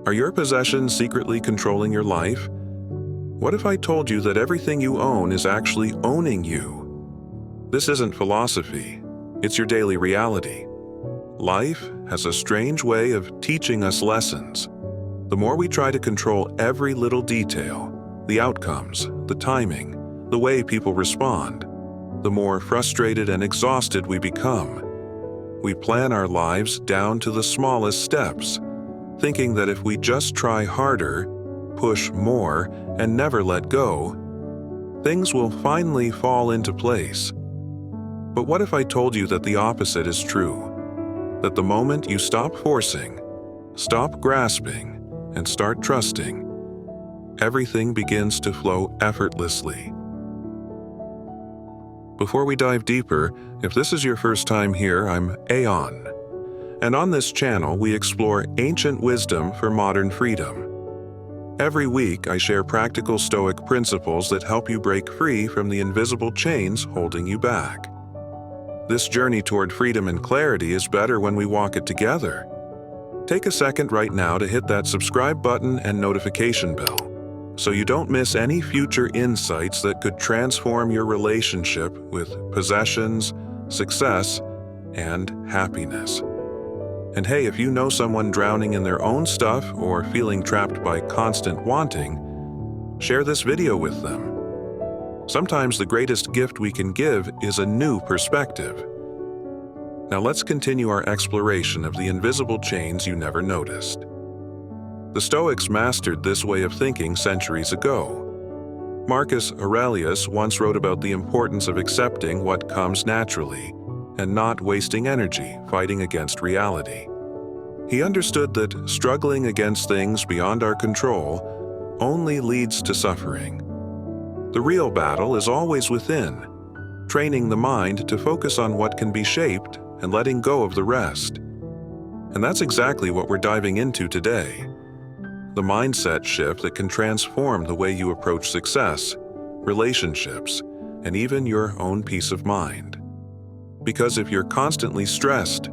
Are your possessions secretly controlling your life? What if I told you that everything you own is actually owning you? This isn't philosophy, it's your daily reality. Life has a strange way of teaching us lessons. The more we try to control every little detail, the outcomes, the timing, the way people respond, the more frustrated and exhausted we become. We plan our lives down to the smallest steps, thinking that if we just try harder, push more, and never let go, things will finally fall into place. But what if I told you that the opposite is true? That the moment you stop forcing, stop grasping, and start trusting, everything begins to flow effortlessly. Before we dive deeper, if this is your first time here, I'm Aeon. And on this channel, we explore ancient wisdom for modern freedom. Every week, I share practical Stoic principles that help you break free from the invisible chains holding you back. This journey toward freedom and clarity is better when we walk it together. Take a second right now to hit that subscribe button and notification bell, so you don't miss any future insights that could transform your relationship with possessions, success, and happiness. And hey, if you know someone drowning in their own stuff or feeling trapped by constant wanting, share this video with them. Sometimes the greatest gift we can give is a new perspective. Now let's continue our exploration of the invisible chains you never noticed. The Stoics mastered this way of thinking centuries ago. Marcus Aurelius once wrote about the importance of accepting what comes naturally and not wasting energy fighting against reality. He understood that struggling against things beyond our control only leads to suffering. The real battle is always within, training the mind to focus on what can be shaped and letting go of the rest. And that's exactly what we're diving into today. The mindset shift that can transform the way you approach success, relationships, and even your own peace of mind. Because if you're constantly stressed,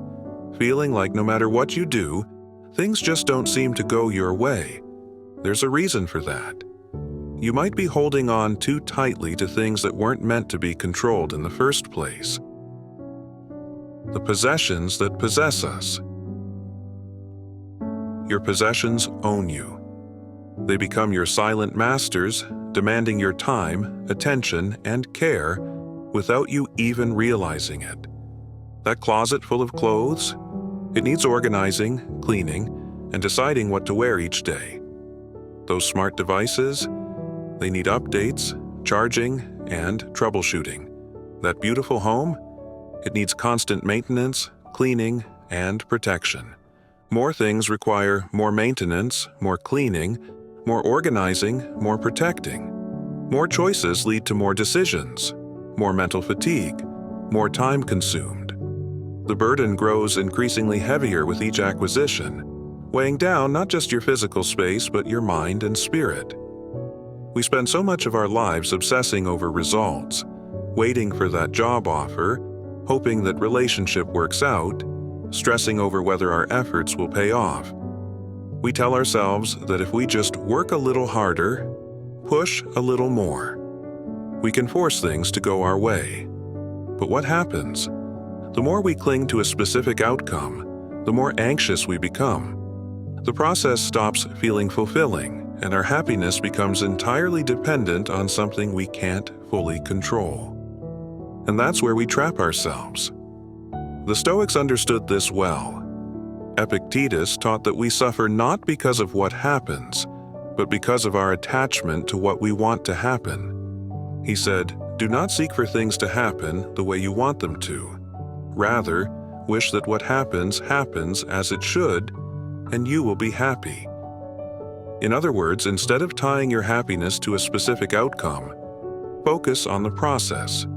feeling like no matter what you do, things just don't seem to go your way, there's a reason for that. You might be holding on too tightly to things that weren't meant to be controlled in the first place. The possessions that possess us. Your possessions own you. They become your silent masters, demanding your time, attention, and care without you even realizing it. That closet full of clothes? It needs organizing, cleaning, and deciding what to wear each day. Those smart devices? They need updates, charging, and troubleshooting. That beautiful home? It needs constant maintenance, cleaning, and protection. More things require more maintenance, more cleaning, more organizing, more protecting. More choices lead to more decisions, more mental fatigue, more time consumed. The burden grows increasingly heavier with each acquisition, weighing down not just your physical space but your mind and spirit. We spend so much of our lives obsessing over results, waiting for that job offer, hoping that relationship works out, stressing over whether our efforts will pay off. We tell ourselves that if we just work a little harder, push a little more, we can force things to go our way. But what happens? The more we cling to a specific outcome, the more anxious we become. The process stops feeling fulfilling, and our happiness becomes entirely dependent on something we can't fully control. And that's where we trap ourselves. The Stoics understood this well. Epictetus taught that we suffer not because of what happens, but because of our attachment to what we want to happen. He said, "Do not seek for things to happen the way you want them to. Rather, wish that what happens happens as it should, and you will be happy." In other words, instead of tying your happiness to a specific outcome, focus on the process.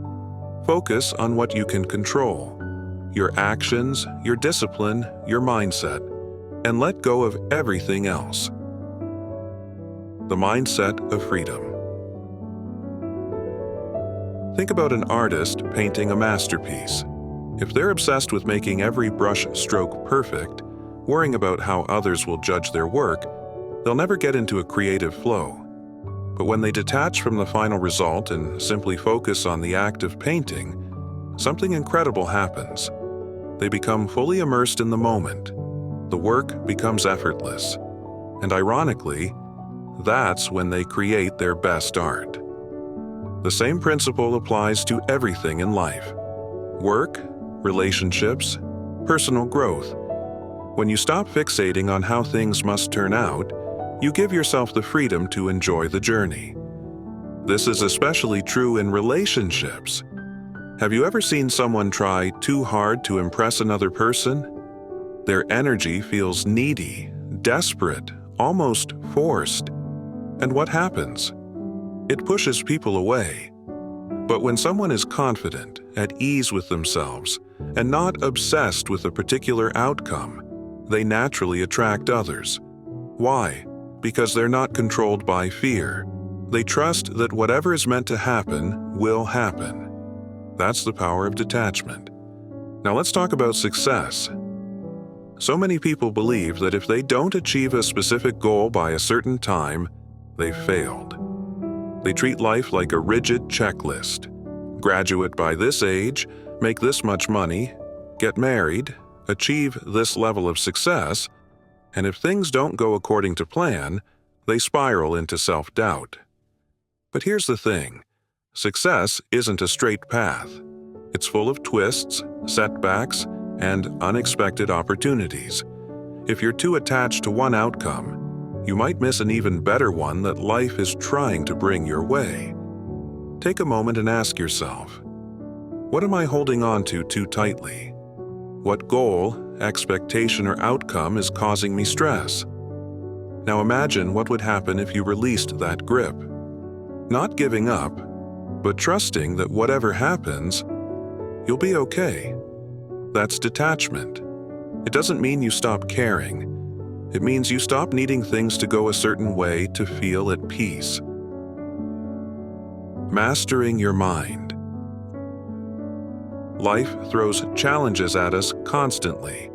Focus on what you can control, your actions, your discipline, your mindset, and let go of everything else. The mindset of freedom. Think about an artist painting a masterpiece. If they're obsessed with making every brush stroke perfect, worrying about how others will judge their work, They'll never get into a creative flow. But when they detach from the final result and simply focus on the act of painting, something incredible happens. They become fully immersed in the moment. The work becomes effortless. And ironically, that's when they create their best art. The same principle applies to everything in life: work, relationships, personal growth. When you stop fixating on how things must turn out, you give yourself the freedom to enjoy the journey. This is especially true in relationships. Have you ever seen someone try too hard to impress another person? Their energy feels needy, desperate, almost forced. And what happens? It pushes people away. But when someone is confident, at ease with themselves, and not obsessed with a particular outcome, they naturally attract others. Why? Because they're not controlled by fear. They trust that whatever is meant to happen will happen. That's the power of detachment. Now let's talk about success. So many people believe that if they don't achieve a specific goal by a certain time, they've failed. They treat life like a rigid checklist. Graduate by this age, make this much money, get married, achieve this level of success, and if things don't go according to plan, they spiral into self-doubt. But here's the thing: success isn't a straight path. It's full of twists, setbacks, and unexpected opportunities. If you're too attached to one outcome, you might miss an even better one that life is trying to bring your way. Take a moment and ask yourself, what am I holding on to too tightly? What goal, expectation, or outcome is causing me stress? Now imagine what would happen if you released that grip. Not giving up, but trusting that whatever happens, you'll be okay. That's detachment. It doesn't mean you stop caring. It means you stop needing things to go a certain way to feel at peace. Mastering your mind. Life throws challenges at us constantly.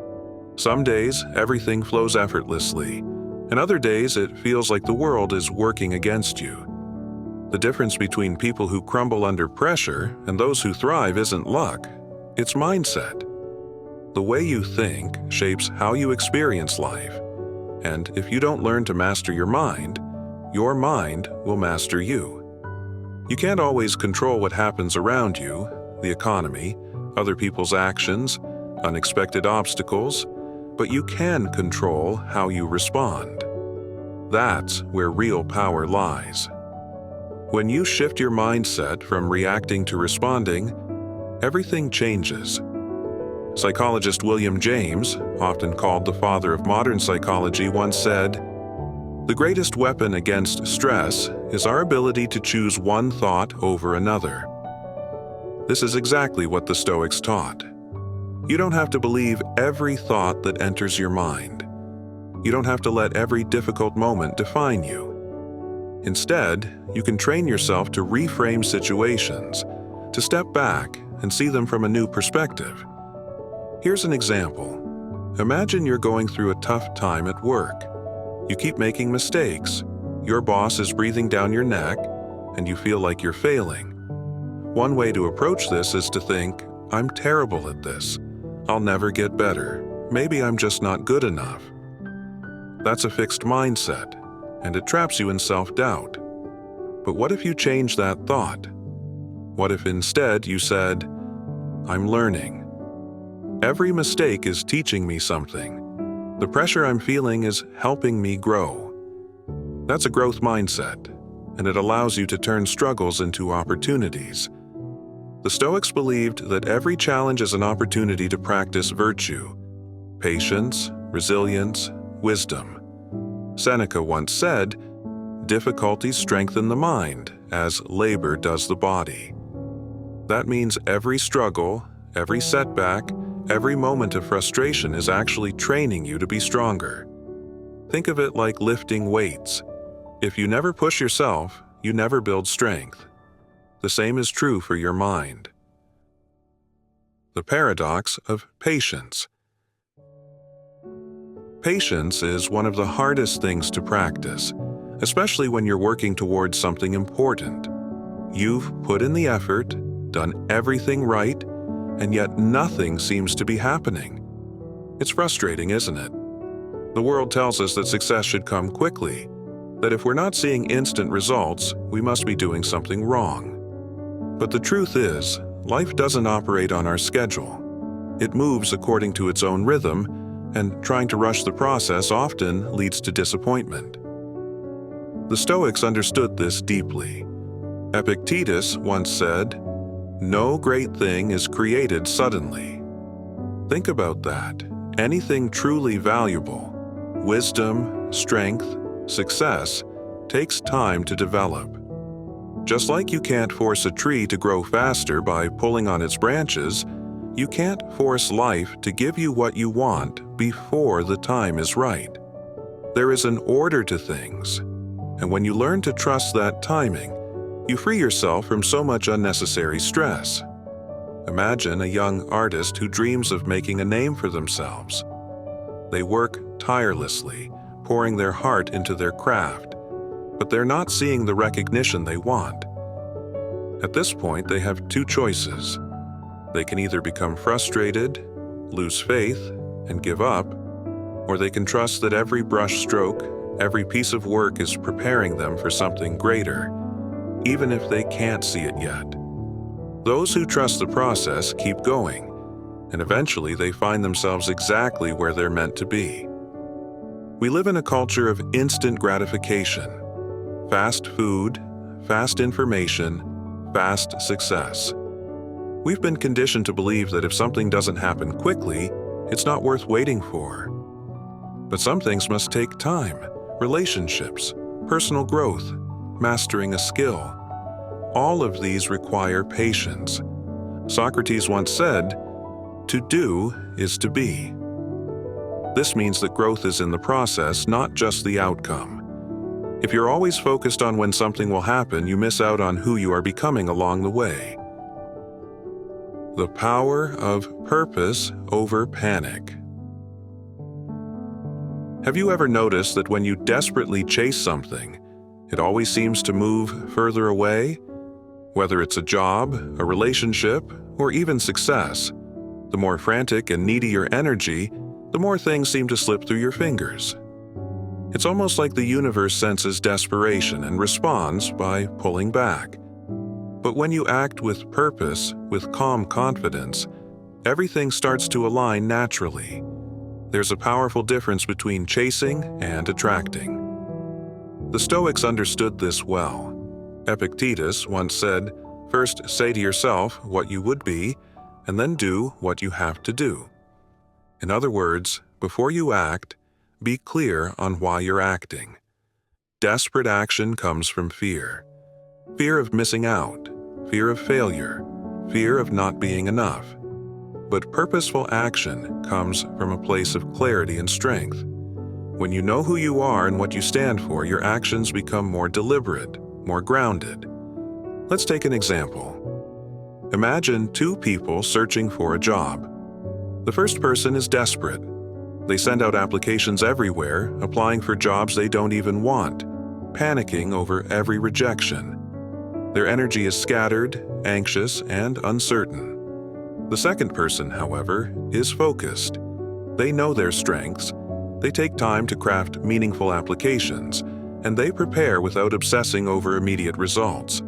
Some days, everything flows effortlessly, and other days it feels like the world is working against you. The difference between people who crumble under pressure and those who thrive isn't luck, it's mindset. The way you think shapes how you experience life, and if you don't learn to master your mind will master you. You can't always control what happens around you, the economy, other people's actions, unexpected obstacles, but you can control how you respond. That's where real power lies. When you shift your mindset from reacting to responding, everything changes. Psychologist William James, often called the father of modern psychology, once said, "The greatest weapon against stress is our ability to choose one thought over another." This is exactly what the Stoics taught. You don't have to believe every thought that enters your mind. You don't have to let every difficult moment define you. Instead, you can train yourself to reframe situations, to step back and see them from a new perspective. Here's an example. Imagine you're going through a tough time at work. You keep making mistakes. Your boss is breathing down your neck, and you feel like you're failing. One way to approach this is to think, "I'm terrible at this. I'll never get better. Maybe I'm just not good enough." That's a fixed mindset, and it traps you in self-doubt. But what if you change that thought? What if instead you said, "I'm learning. Every mistake is teaching me something. The pressure I'm feeling is helping me grow." That's a growth mindset, and it allows you to turn struggles into opportunities. The Stoics believed that every challenge is an opportunity to practice virtue, patience, resilience, wisdom. Seneca once said, "Difficulties strengthen the mind, as labor does the body." That means every struggle, every setback, every moment of frustration is actually training you to be stronger. Think of it like lifting weights. If you never push yourself, you never build strength. The same is true for your mind. The paradox of patience. Patience is one of the hardest things to practice, especially when you're working towards something important. You've put in the effort, done everything right, and yet nothing seems to be happening. It's frustrating, isn't it? The world tells us that success should come quickly, that if we're not seeing instant results, we must be doing something wrong. But the truth is, life doesn't operate on our schedule. It moves according to its own rhythm, and trying to rush the process often leads to disappointment. The Stoics understood this deeply. Epictetus once said, "No great thing is created suddenly." Think about that. Anything truly valuable, wisdom, strength, success, takes time to develop. Just like you can't force a tree to grow faster by pulling on its branches, you can't force life to give you what you want before the time is right. There is an order to things, and when you learn to trust that timing, you free yourself from so much unnecessary stress. Imagine a young artist who dreams of making a name for themselves. They work tirelessly, pouring their heart into their craft, but they're not seeing the recognition they want. At this point, they have two choices. They can either become frustrated, lose faith, and give up, or they can trust that every brush stroke, every piece of work is preparing them for something greater, even if they can't see it yet. Those who trust the process keep going, and eventually they find themselves exactly where they're meant to be. We live in a culture of instant gratification, fast food, fast information, fast success. We've been conditioned to believe that if something doesn't happen quickly, it's not worth waiting for. But some things must take time: relationships, personal growth, mastering a skill. All of these require patience. Socrates once said, "To do is to be." This means that growth is in the process, not just the outcome. If you're always focused on when something will happen, you miss out on who you are becoming along the way. The power of purpose over panic. Have you ever noticed that when you desperately chase something, it always seems to move further away? Whether it's a job, a relationship, or even success, the more frantic and needy your energy, the more things seem to slip through your fingers. It's almost like the universe senses desperation and responds by pulling back. But when you act with purpose, with calm confidence, everything starts to align naturally. There's a powerful difference between chasing and attracting. The Stoics understood this well. Epictetus once said, "First say to yourself what you would be, and then do what you have to do." In other words, before you act, be clear on why you're acting. Desperate action comes from fear. Fear of missing out, fear of failure, fear of not being enough. But purposeful action comes from a place of clarity and strength. When you know who you are and what you stand for, your actions become more deliberate, more grounded. Let's take an example. Imagine two people searching for a job. The first person is desperate. They send out applications everywhere, applying for jobs they don't even want, panicking over every rejection. Their energy is scattered, anxious, and uncertain. The second person, however, is focused. They know their strengths. They take time to craft meaningful applications, and they prepare without obsessing over immediate results.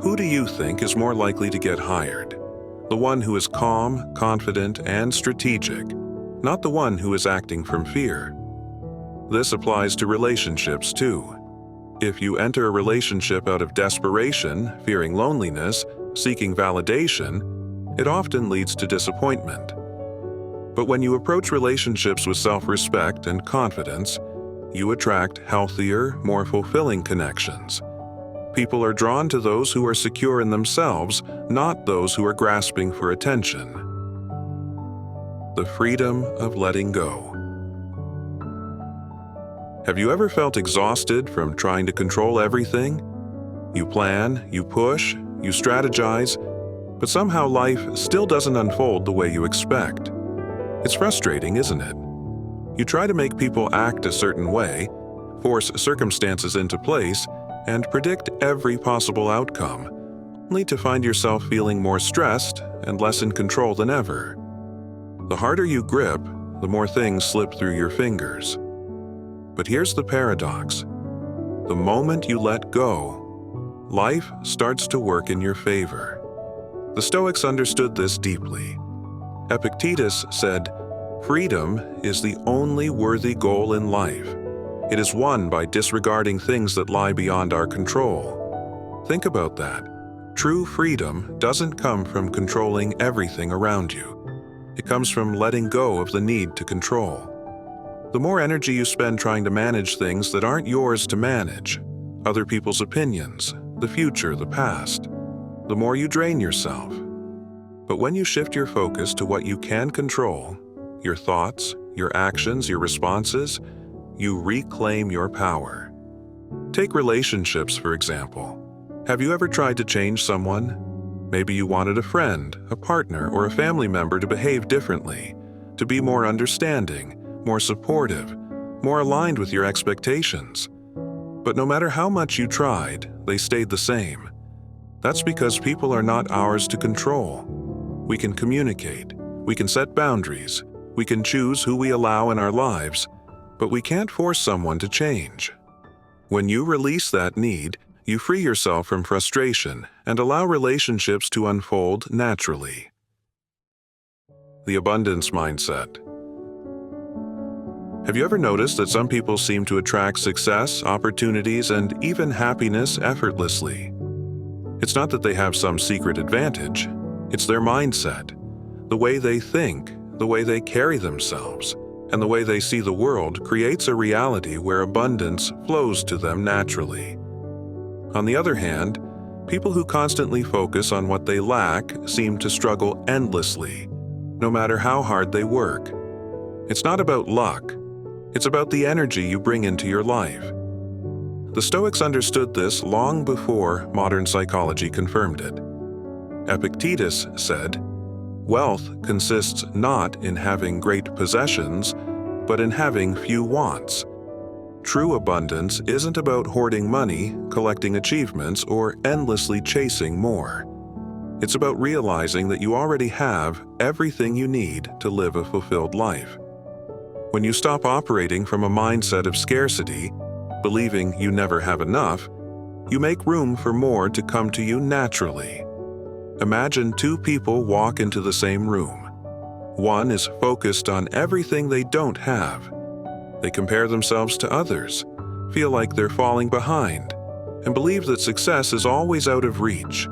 Who do you think is more likely to get hired? The one who is calm, confident, and strategic, not the one who is acting from fear. This applies to relationships too. If you enter a relationship out of desperation, fearing loneliness, seeking validation, it often leads to disappointment. But when you approach relationships with self-respect and confidence, you attract healthier, more fulfilling connections. People are drawn to those who are secure in themselves, not those who are grasping for attention. The freedom of letting go. Have you ever felt exhausted from trying to control everything? You plan, you push, you strategize, but somehow life still doesn't unfold the way you expect. It's frustrating, isn't it? You try to make people act a certain way, force circumstances into place, and predict every possible outcome, only to find yourself feeling more stressed and less in control than ever. The harder you grip, the more things slip through your fingers. But here's the paradox. The moment you let go, life starts to work in your favor. The Stoics understood this deeply. Epictetus said, "Freedom is the only worthy goal in life. It is won by disregarding things that lie beyond our control." Think about that. True freedom doesn't come from controlling everything around you. It comes from letting go of the need to control. The more energy you spend trying to manage things that aren't yours to manage, other people's opinions, the future, the past, the more you drain yourself. But when you shift your focus to what you can control, your thoughts, your actions, your responses, you reclaim your power. Take relationships, for example. Have you ever tried to change someone? Maybe you wanted a friend, a partner, or a family member to behave differently, to be more understanding, more supportive, more aligned with your expectations. But no matter how much you tried, they stayed the same. That's because people are not ours to control. We can communicate, we can set boundaries, we can choose who we allow in our lives, but we can't force someone to change. When you release that need, you free yourself from frustration and allow relationships to unfold naturally. The abundance mindset. Have you ever noticed that some people seem to attract success, opportunities, and even happiness effortlessly? It's not that they have some secret advantage. It's their mindset, the way they think, the way they carry themselves, and the way they see the world creates a reality where abundance flows to them naturally. On the other hand, people who constantly focus on what they lack seem to struggle endlessly, no matter how hard they work. It's not about luck. It's about the energy you bring into your life. The Stoics understood this long before modern psychology confirmed it. Epictetus said, "Wealth consists not in having great possessions, but in having few wants." True abundance isn't about hoarding money, collecting achievements, or endlessly chasing more. It's about realizing that you already have everything you need to live a fulfilled life. When you stop operating from a mindset of scarcity, believing you never have enough, you make room for more to come to you naturally. Imagine two people walk into the same room. One is focused on everything they don't have. They compare themselves to others, feel like they're falling behind, and believe that success is always out of reach.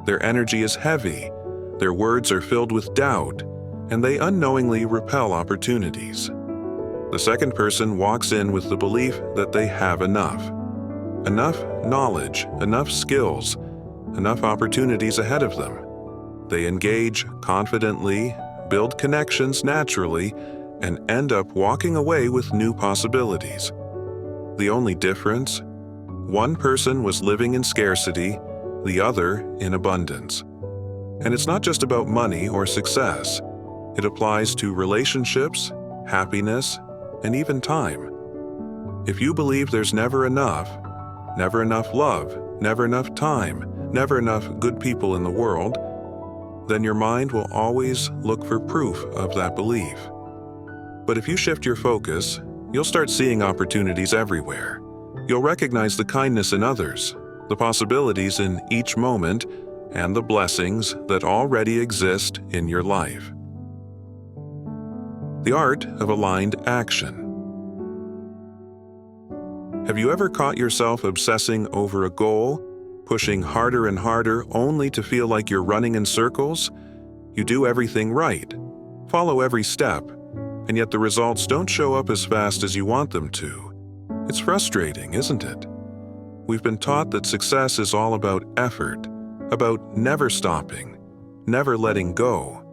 Their energy is heavy, their words are filled with doubt, and they unknowingly repel opportunities. The second person walks in with the belief that they have enough knowledge, enough skills, enough opportunities ahead of them. They engage confidently, build connections naturally, and end up walking away with new possibilities. The only difference? One person was living in scarcity, the other in abundance. And it's not just about money or success. It applies to relationships, happiness, and even time. If you believe there's never enough love, never enough time, never enough good people in the world, then your mind will always look for proof of that belief. But if you shift your focus, you'll start seeing opportunities everywhere. You'll recognize the kindness in others, the possibilities in each moment, and the blessings that already exist in your life. The art of aligned action. Have you ever caught yourself obsessing over a goal, pushing harder and harder only to feel like you're running in circles? You do everything right, follow every step, and yet the results don't show up as fast as you want them to. It's frustrating, isn't it? We've been taught that success is all about effort, about never stopping, never letting go.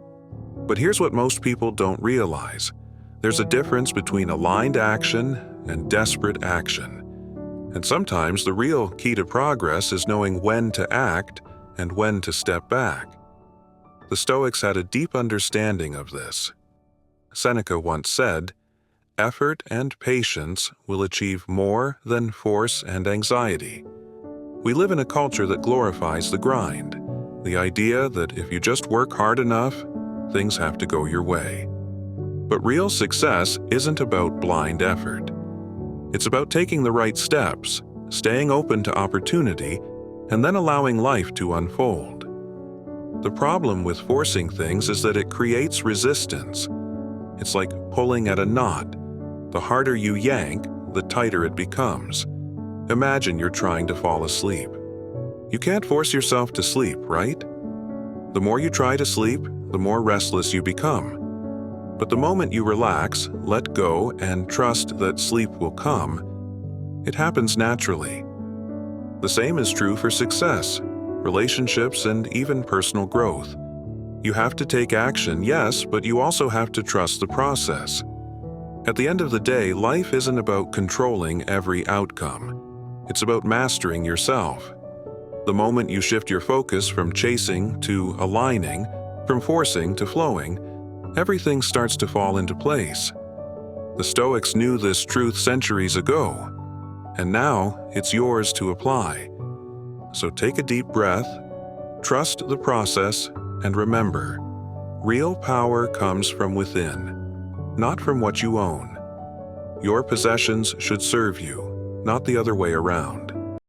But here's what most people don't realize. There's a difference between aligned action and desperate action. And sometimes the real key to progress is knowing when to act and when to step back. The Stoics had a deep understanding of this. Seneca once said, effort and patience will achieve more than force and anxiety. We live in a culture that glorifies the grind, the idea that if you just work hard enough, things have to go your way. But real success isn't about blind effort. It's about taking the right steps, staying open to opportunity, and then allowing life to unfold. The problem with forcing things is that it creates resistance. It's like pulling at a knot. The harder you yank, the tighter it becomes. Imagine you're trying to fall asleep. You can't force yourself to sleep, right? The more you try to sleep, the more restless you become. But the moment you relax, let go, and trust that sleep will come, it happens naturally. The same is true for success, relationships, and even personal growth. You have to take action, yes, but you also have to trust the process. At the end of the day, life isn't about controlling every outcome. It's about mastering yourself. The moment you shift your focus from chasing to aligning, from forcing to flowing, everything starts to fall into place. The Stoics knew this truth centuries ago, and now it's yours to apply. So take a deep breath, trust the process, and remember, real power comes from within, not from what you own. Your possessions should serve you, not the other way around.